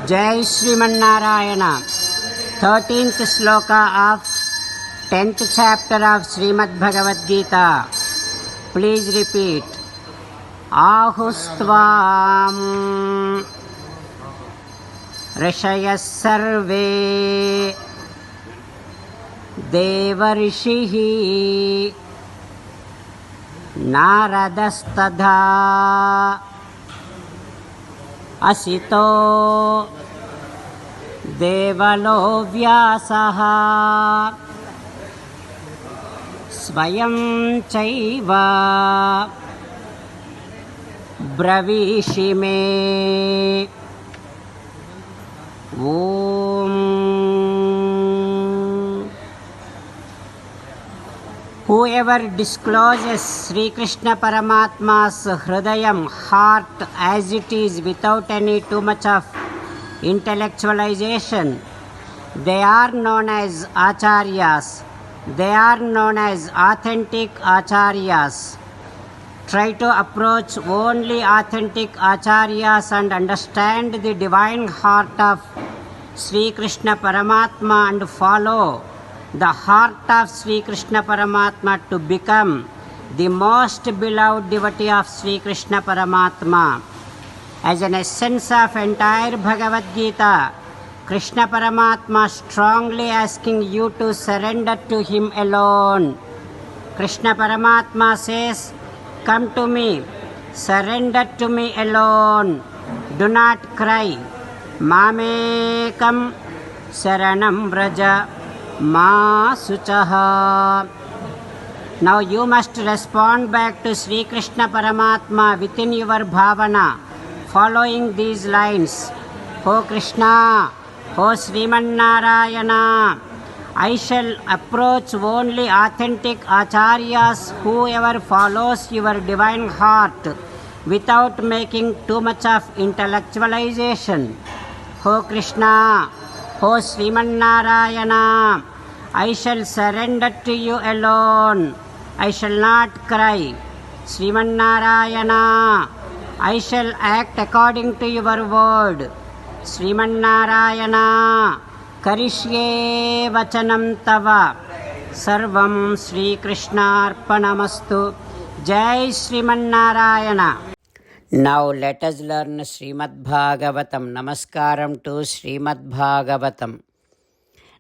Jai Srimanarayana. 13th sloka of 10th chapter of Srimad Bhagavad Gita. Please repeat. Ahustvam Rishayas sarve Devarishihi Naradastadha Asito Devalo Vyasaha Svayam Chaiva Bravishime Om. Whoever discloses Sri Krishna Paramatma's Hridayam, heart as it is without any too much of intellectualization, they are known as Acharyas. They are known as authentic Acharyas. Try to approach only authentic Acharyas and understand the divine heart of Sri Krishna Paramatma and follow the heart of Sri Krishna Paramatma to become the most beloved devotee of Sri Krishna Paramatma. As an essence of entire Bhagavad Gita, Krishna Paramatma strongly asking you to surrender to Him alone. Krishna Paramatma says, "Come to me, surrender to me alone, do not cry. Mamekam saranam vraja ma suchaha." Now you must respond back to Sri Krishna Paramatma within your bhavana, following these lines. O Krishna, O Sriman Narayana, I shall approach only authentic Acharyas, whoever follows your divine heart without making too much of intellectualization. O Krishna, O Sriman Narayana, I shall surrender to you alone. I shall not cry. Sriman Narayana, I shall act according to your word. Sriman Narayana, Karishye Vachanam Tava. Sarvam Sri Krishna Arpanamastu. Jai Sriman Narayana. Now let us learn Srimad Bhagavatam. Namaskaram to Srimad Bhagavatam.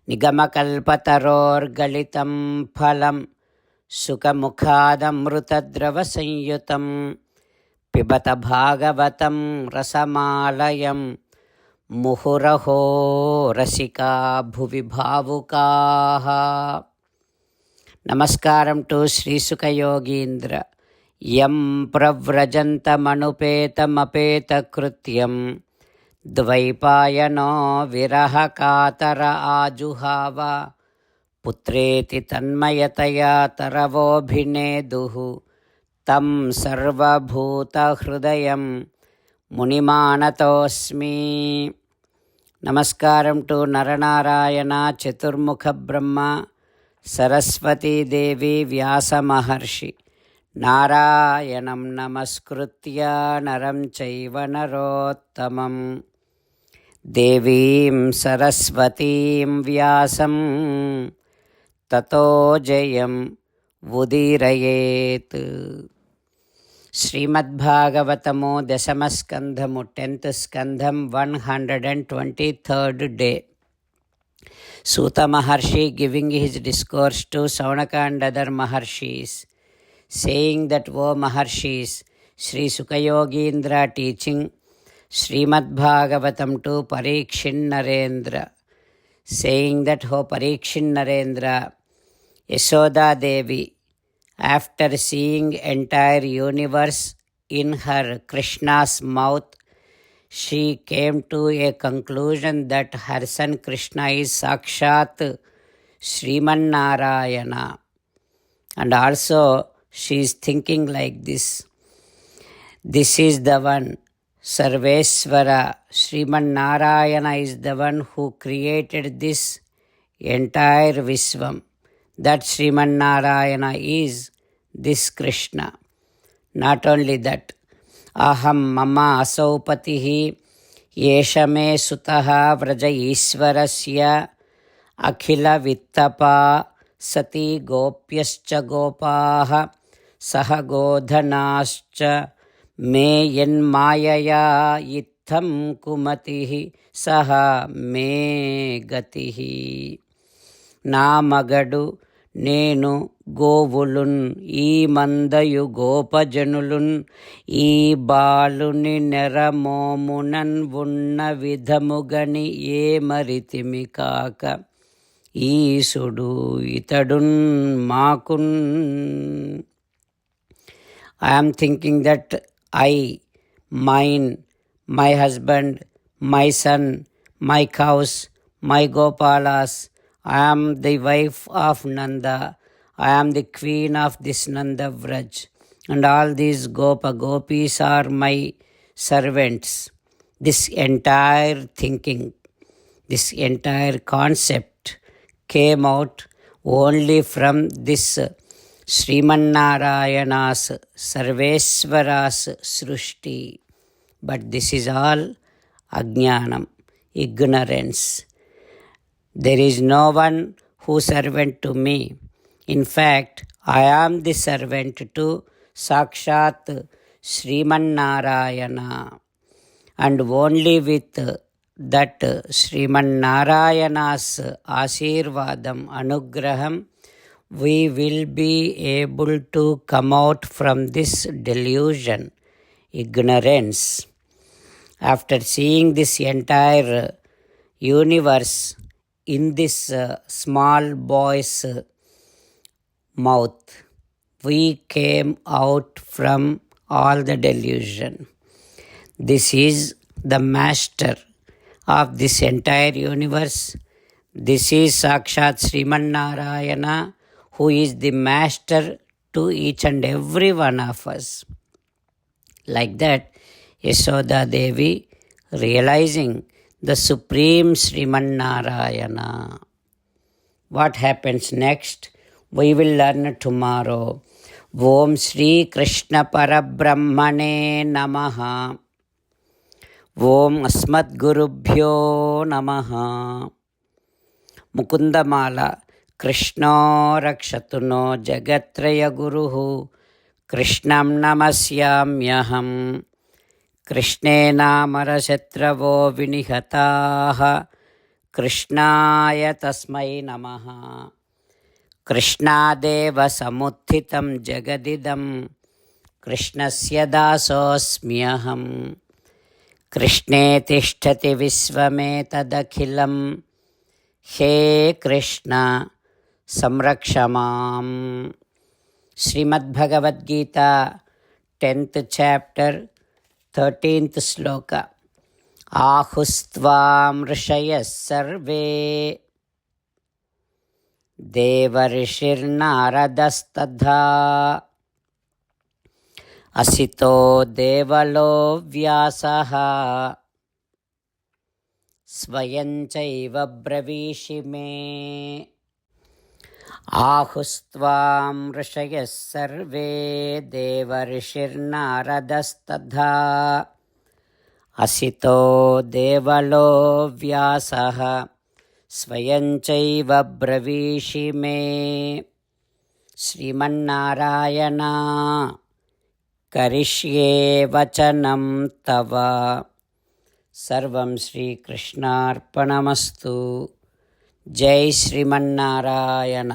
Nigamakalpataror galitam phalam Sukhamukhadamrutadrava sanyutam Pibata Bhagavatam rasamalayam Muhuraho rasika bhuvi bhavukaha. Namaskaram to Sri Sukha Yogindra. Yam pravrajantam apeta krutyam Dvaipayano viraha katara ajuhava Putreti tanmayataya taravobhineduhu Tam sarvabhuta hrudayam Munimanatosmi. Namaskaram to Naranarayana, Chaturmukha Brahma, Saraswati Devi, Vyasa Maharshi. Narayanam namaskritya naram chaiva narottamam Devim Saraswatim Vyasam Tato Jayam Vudirayet. Srimad Bhagavatamo Dasamaskandhamu 10th Skandham 123rd day. Suta Maharshi giving his discourse to Saunaka and other Maharshis, saying that, O Maharshis, Sri Sukayogindra teaching Srimad Bhagavatam to Parikshin Narendra, saying that, O Parikshin Narendra, Yashoda Devi, after seeing entire universe in her Krishna's mouth, she came to a conclusion that her son Krishna is Sakshat Sriman Narayana. And also she is thinking like this. This is the one, Sarvesvara, Sriman Narayana is the one who created this entire Vishwam. That Sriman Narayana is this Krishna. Not only that, Aham Mama Asaupatihi, येष मे सुतः व्रज ईश्वरस्य अखिलवित्तपा सती गोप्यश्च गोपाः सह गोधनाश्च मे यन्मायया इत्थं कुमतिः सह मे गतिः. నా మగడు నేను గోవులున్ ఈ మందయు గోపజనులున్ ఈ బాలుని నెరమోమునన్ ఉన్న విధముగని ఏ మరితిమి కాక ఈశుడు ఇతడున్ మాకున్. I am thinking that I, mine, my husband, my son, my cows, my gopalas, I am the wife of Nanda, I am the queen of this Nanda Vraj, and all these gopis are my servants. This entire thinking, this entire concept came out only from this Srimannarayana's Sarvesvara's Srushti. But this is all Ajnanam, ignorance. There is no one who servant to me. In fact, I am the servant to Sakshat Srimannarayana. And only with that Srimannarayana's Ashirvadam, Anugraham, we will be able to come out from this delusion, ignorance. After seeing this entire universe in this small boy's mouth, we came out from all the delusion. This is the master of this entire universe. This is Sakshat Srimannarayana, who is the master to each and every one of us. Like that, Yashoda Devi, realizing the supreme Srimannarayana. What happens next? We will learn tomorrow. Om Shri Krishna Parabrahmane Namaha. Om Asmat Gurubhyo Namaha. Mukundamala Krishna Rakshatuno Jagatraya Guruhu Krishnam Namasyamyaham. कृष्णेनामरशत्रवो विनिहताः कृष्णाय तस्मै नमः. कृष्णादेव समुत्थितं जगदिदं कृष्णस्य दासोऽस्म्यहम्. कृष्णे तिष्ठति विश्वमेतदखिलं हे कृष्ण संरक्ष माम्. Shrimad Bhagavad Gita 10th chapter 13th श्लोक. आहुस्त्वां ऋषयः सर्वे देवर्षिर्नारदस्तथा असितो देवलो व्यासः स्वयं चैव ब्रवीषि मे. आहुस्त्वां ऋषयः सर्वे देवर्षिर्नारदस्तथा असितो देवलो व्यासः स्वयं चैव ब्रवीषि मे. श्रीमन्नारायण करिष्ये वचनं तव. सर्वं श्रीकृष्णार्पणमस्तु. जय श्रीमन्नारायण.